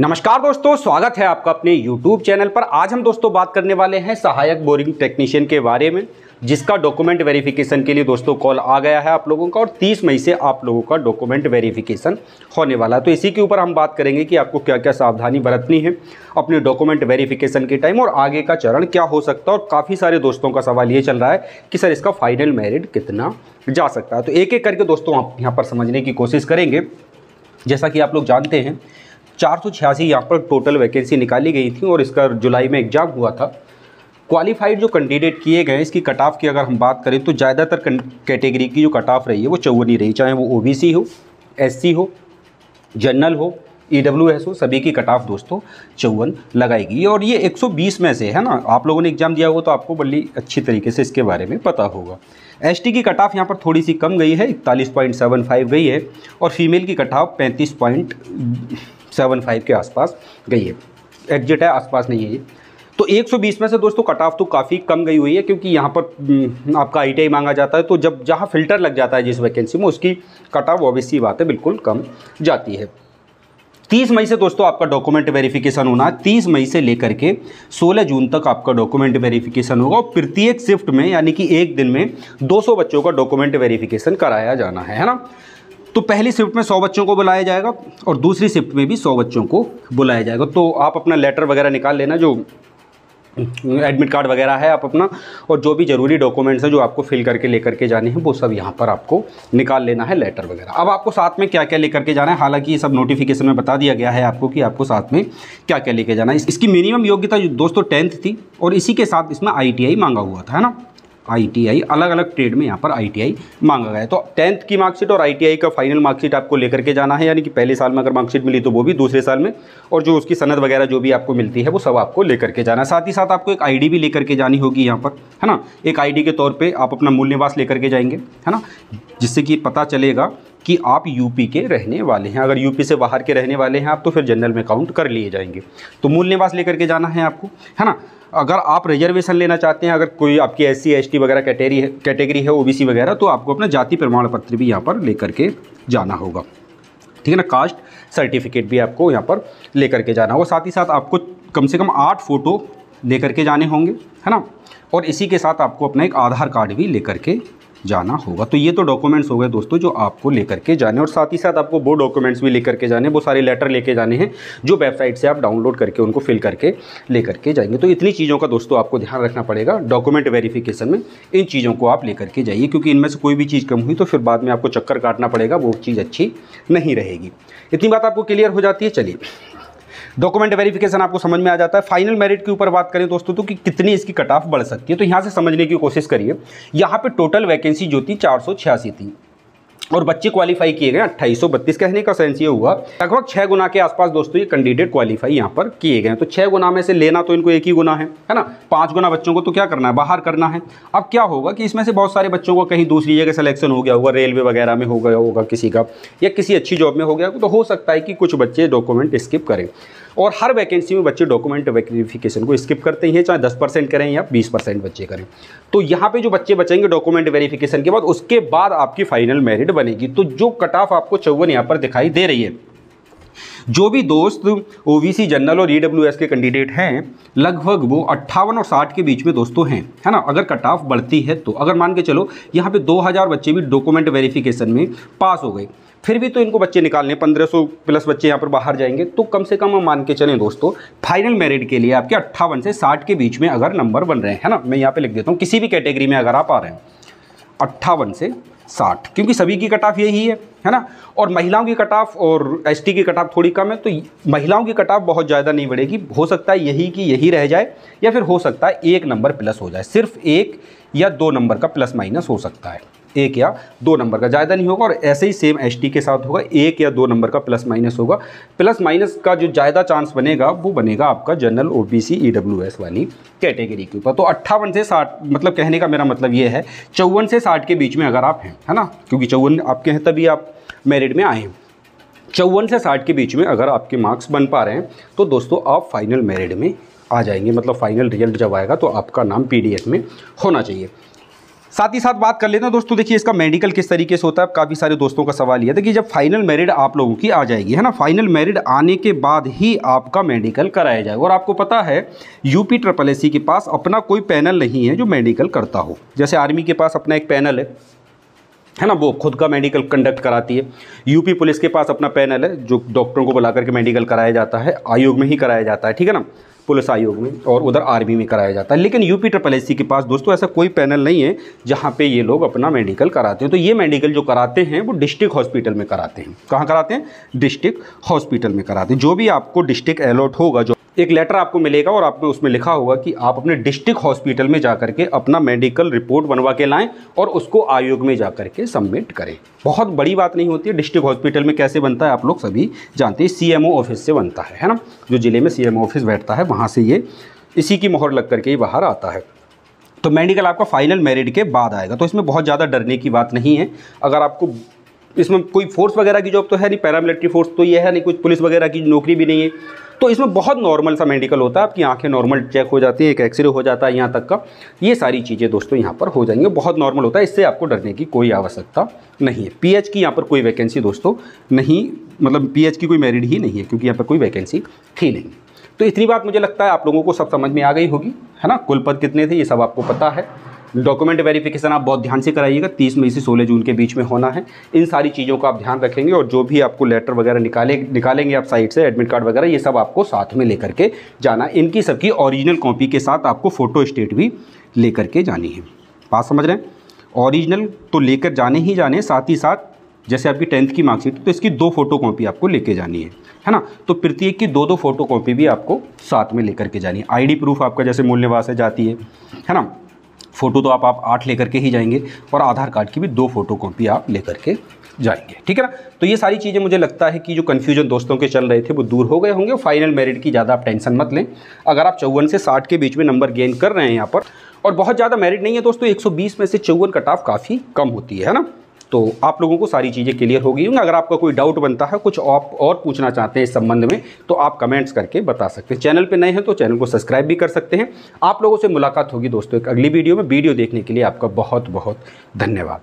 नमस्कार दोस्तों, स्वागत है आपका अपने YouTube चैनल पर। आज हम दोस्तों बात करने वाले हैं सहायक बोरिंग टेक्नीशियन के बारे में, जिसका डॉक्यूमेंट वेरिफिकेशन के लिए दोस्तों कॉल आ गया है आप लोगों का और 30 मई से आप लोगों का डॉक्यूमेंट वेरिफिकेशन होने वाला है। तो इसी के ऊपर हम बात करेंगे कि आपको क्या क्या सावधानी बरतनी है अपने डॉक्यूमेंट वेरिफिकेशन के टाइम और आगे का चरण क्या हो सकता है। और काफ़ी सारे दोस्तों का सवाल ये चल रहा है कि सर इसका फाइनल मेरिट कितना जा सकता है। तो एक एक करके दोस्तों आप यहाँ पर समझने की कोशिश करेंगे। जैसा कि आप लोग जानते हैं 486 यहाँ पर टोटल वैकेंसी निकाली गई थी और इसका जुलाई में एग्जाम हुआ था। क्वालिफाइड जो कैंडिडेट किए गए इसकी कट ऑफ की अगर हम बात करें तो ज़्यादातर कैटेगरी की जो कट ऑफ रही है वो 54 ही रही, चाहे वो ओबीसी हो, एससी हो, जनरल हो, ईडब्ल्यूएस हो, सभी की कट ऑफ दोस्तों 54 लगाएगी। और ये 120 में से है ना, आप लोगों ने एग्जाम दिया होगा तो आपको बड़ी अच्छी तरीके से इसके बारे में पता होगा। एसटी की कट ऑफ यहाँ पर थोड़ी सी कम गई है, 41.75 गई है और फीमेल की कट ऑफ 35.75 के आसपास गई है। एग्जिट है, आसपास नहीं है ये। तो 120 में से दोस्तों कट ऑफ तो काफ़ी कम गई हुई है, क्योंकि यहाँ पर आपका आईटीआई मांगा जाता है। तो जब जहाँ फिल्टर लग जाता है जिस वैकेंसी में, उसकी कट ऑफ ऑब्वियस सी बात है बिल्कुल कम जाती है। 30 मई से दोस्तों आपका डॉक्यूमेंट वेरिफिकेशन होना है। 30 मई से लेकर के 16 जून तक आपका डॉक्यूमेंट वेरिफिकेशन होगा और प्रत्येक शिफ्ट में यानी कि एक दिन में 200 बच्चों का डॉक्यूमेंट वेरिफिकेशन कराया जाना है ना। तो पहली शिफ्ट में 100 बच्चों को बुलाया जाएगा और दूसरी शिफ्ट में भी 100 बच्चों को बुलाया जाएगा। तो आप अपना लेटर वगैरह निकाल लेना, जो एडमिट कार्ड वगैरह है आप अपना, और जो भी ज़रूरी डॉक्यूमेंट्स हैं जो आपको फिल करके लेकर के जाने हैं वो सब यहाँ पर आपको निकाल लेना है, लेटर वगैरह। अब आपको साथ में क्या क्या लेकर के जाना है, हालांकि ये सब नोटिफिकेशन में बता दिया गया है आपको कि आपको साथ में क्या क्या लेके जाना है। इसकी मिनिमम योग्यता दोस्तों 10th थी और इसी के साथ इसमें ITI मांगा हुआ था, है ना। ITI अलग अलग ट्रेड में यहाँ पर ITI मांगा गया है। तो 10th की मार्कशीट और ITI का फाइनल मार्कशीट आपको लेकर के जाना है, यानी कि पहले साल में अगर मार्कशीट मिली तो वो भी, दूसरे साल में, और जो उसकी सनद वगैरह जो भी आपको मिलती है वो सब आपको लेकर के जाना है। साथ ही साथ आपको एक ID भी लेकर के जानी होगी यहाँ पर, है ना। एक ID के तौर पर आप अपना मूल निवास लेकर के जाएंगे, है ना, जिससे कि पता चलेगा कि आप यूपी के रहने वाले हैं। अगर यूपी से बाहर के रहने वाले हैं आप तो फिर जनरल में काउंट कर लिए जाएंगे। तो मूल निवास लेकर के जाना है आपको, है ना। अगर आप रिजर्वेशन लेना चाहते हैं, अगर कोई आपकी SC ST वगैरह कैटेगरी है, OBC वगैरह, तो आपको अपना जाति प्रमाण पत्र भी यहाँ पर लेकर के जाना होगा, ठीक है ना। कास्ट सर्टिफिकेट भी आपको यहाँ पर लेकर के जाना होगा। साथ ही साथ आपको कम से कम 8 फ़ोटो लेकर के जाने होंगे, है ना। और इसी के साथ आपको अपना एक आधार कार्ड भी लेकर के जाना होगा। तो ये तो डॉक्यूमेंट्स हो गए दोस्तों जो आपको लेकर के जाने, और साथ ही साथ आपको वो डॉक्यूमेंट्स भी लेकर के जाने, वो सारे लेटर लेके जाने हैं जो वेबसाइट से आप डाउनलोड करके उनको फिल करके लेकर के जाएंगे। तो इतनी चीज़ों का दोस्तों आपको ध्यान रखना पड़ेगा डॉक्यूमेंट वेरिफिकेशन में। इन चीज़ों को आप लेकर के जाइए, क्योंकि इनमें से कोई भी चीज़ कम हुई तो फिर बाद में आपको चक्कर काटना पड़ेगा, वो चीज़ अच्छी नहीं रहेगी। इतनी बात आपको क्लियर हो जाती है। चलिए, डॉक्यूमेंट वेरिफिकेशन आपको समझ में आ जाता है। फाइनल मेरिट के ऊपर बात करें दोस्तों तो कि कितनी इसकी कट ऑफ बढ़ सकती है, तो यहाँ से समझने की कोशिश करिए। यहाँ पे टोटल वैकेंसी जो थी 486 थी और बच्चे क्वालिफाई किए गए 2832। कहने का सेंस ये हुआ लगभग 6 गुना के आसपास दोस्तों ये कैंडिडेट क्वालिफाई यहाँ पर किए गए। तो 6 गुना में से लेना तो इनको एक ही गुना है ना। 5 गुना बच्चों को तो क्या करना है, बाहर करना है। अब क्या होगा कि इसमें से बहुत सारे बच्चों को कहीं दूसरी जगह सिलेक्शन हो गया होगा, रेलवे वगैरह में हो गया होगा किसी का, या किसी अच्छी जॉब में हो गया, तो हो सकता है कि कुछ बच्चे डॉक्यूमेंट स्किप करें। और हर वैकेंसी में बच्चे डॉक्यूमेंट वेरिफिकेशन को स्किप करते ही हैं, चाहे 10% करें या 20% बच्चे करें। तो यहाँ पे जो बच्चे बचेंगे डॉक्यूमेंट वेरिफिकेशन के बाद, उसके बाद आपकी फाइनल मेरिट बनेगी। तो जो कट ऑफ आपको 54 यहाँ पर दिखाई दे रही है, जो भी दोस्त OBC, जनरल और EWS के कैंडिडेट हैं, लगभग वो 58 और 60 के बीच में दोस्तों हैं, है ना। अगर कट ऑफ बढ़ती है तो, अगर मान के चलो यहाँ पे 2000 बच्चे भी डॉक्यूमेंट वेरिफिकेशन में पास हो गए, फिर भी तो इनको बच्चे निकालने 1500 प्लस बच्चे यहाँ पर बाहर जाएंगे, तो कम से कम हम मान के चलें दोस्तों फाइनल मेरिट के लिए आपके 58 से 60 के बीच में अगर नंबर बन रहे हैं, है ना। मैं यहाँ पे लिख देता हूँ, किसी भी कैटेगरी में अगर आप आ रहे हैं 58 से 60, क्योंकि सभी की कट ऑफ यही है ना। और महिलाओं की कट ऑफ और ST की कट ऑफ थोड़ी कम है, तो महिलाओं की कट ऑफ बहुत ज़्यादा नहीं बढ़ेगी। हो सकता है यही कि यही रह जाए, या फिर हो सकता है 1 नंबर प्लस हो जाए, सिर्फ 1 या 2 नंबर का प्लस माइनस हो सकता है, 1 या 2 नंबर का, ज़्यादा नहीं होगा। और ऐसे ही सेम ST के साथ होगा, 1 या 2 नंबर का प्लस माइनस होगा। प्लस माइनस का जो ज़्यादा चांस बनेगा वो बनेगा आपका जनरल, OBC, EWS वाली कैटेगरी के ऊपर। तो 58 से 60, मतलब कहने का मेरा मतलब ये है 54 से 60 के बीच में अगर आप हैं, है ना, क्योंकि 54 आपके हैं तभी आप मेरिट में आए हैं। 54 से 60 के बीच में अगर आपके मार्क्स बन पा रहे हैं तो दोस्तों आप फाइनल मेरिट में आ जाएंगे। मतलब फाइनल रिजल्ट जब आएगा तो आपका नाम PDF में होना चाहिए। साथ ही साथ बात कर लेते हैं दोस्तों, देखिए इसका मेडिकल किस तरीके से होता है। काफ़ी सारे दोस्तों का सवाल ये था कि जब फाइनल मेरिट आप लोगों की आ जाएगी, है ना, फाइनल मेरिट आने के बाद ही आपका मेडिकल कराया जाएगा। और आपको पता है UPSSC के पास अपना कोई पैनल नहीं है जो मेडिकल करता हो। जैसे आर्मी के पास अपना एक पैनल है ना, वो खुद का मेडिकल कंडक्ट कराती है। यूपी पुलिस के पास अपना पैनल है जो डॉक्टरों को बुला करके मेडिकल कराया जाता है, आयोग में ही कराया जाता है, ठीक है ना, पुलिस आयोग में, और उधर आर्मी में कराया जाता है। लेकिन UPSSC के पास दोस्तों ऐसा कोई पैनल नहीं है जहाँ पे ये लोग अपना मेडिकल कराते हैं। तो ये मेडिकल जो कराते हैं वो डिस्ट्रिक्ट हॉस्पिटल में कराते हैं। कहाँ कराते हैं? डिस्ट्रिक्ट हॉस्पिटल में कराते हैं। जो भी आपको डिस्ट्रिक्ट अलॉट होगा, जो एक लेटर आपको मिलेगा और आपको उसमें लिखा होगा कि आप अपने डिस्ट्रिक्ट हॉस्पिटल में जाकर के अपना मेडिकल रिपोर्ट बनवा के लाएं और उसको आयोग में जाकर के सबमिट करें। बहुत बड़ी बात नहीं होती है। डिस्ट्रिक्ट हॉस्पिटल में कैसे बनता है आप लोग सभी जानते हैं, CMO ऑफिस से बनता है ना, जो ज़िले में CMO ऑफिस बैठता है वहाँ से ये इसी की मोहर लग करके ही बाहर आता है। तो मेडिकल आपका फाइनल मेरिट के बाद आएगा। तो इसमें बहुत ज़्यादा डरने की बात नहीं है। अगर आपको इसमें कोई फोर्स वगैरह की जॉब तो है नहीं, पैरामिलिट्री फोर्स तो ये है नहीं, कुछ पुलिस वगैरह की नौकरी भी नहीं है, तो इसमें बहुत नॉर्मल सा मेडिकल होता है। आपकी आंखें नॉर्मल चेक हो जाती है, एक एक्सरे हो जाता है यहाँ तक का, ये सारी चीज़ें दोस्तों यहाँ पर हो जाएंगे। बहुत नॉर्मल होता है, इससे आपको डरने की कोई आवश्यकता नहीं है। PH की यहाँ पर कोई वैकेंसी दोस्तों नहीं, मतलब PH की कोई मेरिट ही नहीं है, क्योंकि यहाँ पर कोई वैकेंसी थी नहीं। तो इतनी बात मुझे लगता है आप लोगों को सब समझ में आ गई होगी, है ना। कुल पद कितने थे ये सब आपको पता है। डॉक्यूमेंट वेरिफिकेशन आप बहुत ध्यान से कराइएगा, 30 मई से 16 जून के बीच में होना है। इन सारी चीज़ों का आप ध्यान रखेंगे, और जो भी आपको लेटर वगैरह निकालेंगे आप साइट से, एडमिट कार्ड वगैरह, ये सब आपको साथ में लेकर के जाना। इनकी सबकी ओरिजिनल कॉपी के साथ आपको फ़ोटो स्टेट भी लेकर के जानी है। बात समझ रहे हैं? ओरिजिनल तो लेकर जाने ही जाने, साथ ही साथ जैसे आपकी 10th की मार्कशीट, तो इसकी 2 फोटो कॉपी आपको लेके जानी है ना। तो प्रत्येक की 2-2 फोटो कॉपी भी आपको साथ में लेकर के जानी है। ID प्रूफ आपका जैसे मूल निवास है जाती है ना, फ़ोटो तो आप 8 लेकर के ही जाएंगे, और आधार कार्ड की भी 2 फोटो कॉपी आप लेकर के जाएंगे, ठीक है ना। तो ये सारी चीज़ें मुझे लगता है कि जो कन्फ्यूजन दोस्तों के चल रहे थे वो दूर हो गए होंगे। फाइनल मेरिट की ज़्यादा आप टेंशन मत लें। अगर आप 54 से 60 के बीच में नंबर गेन कर रहे हैं यहाँ पर, और बहुत ज़्यादा मेरिट नहीं है दोस्तों, 120 में से 54 कट ऑफ काफ़ी कम होती है ना। तो आप लोगों को सारी चीज़ें क्लियर हो गई होंगी। अगर आपका कोई डाउट बनता है, कुछ आप और पूछना चाहते हैं इस संबंध में, तो आप कमेंट्स करके बता सकते हैं। चैनल पे नए हैं तो चैनल को सब्सक्राइब भी कर सकते हैं। आप लोगों से मुलाकात होगी दोस्तों एक अगली वीडियो में। वीडियो देखने के लिए आपका बहुत बहुत धन्यवाद।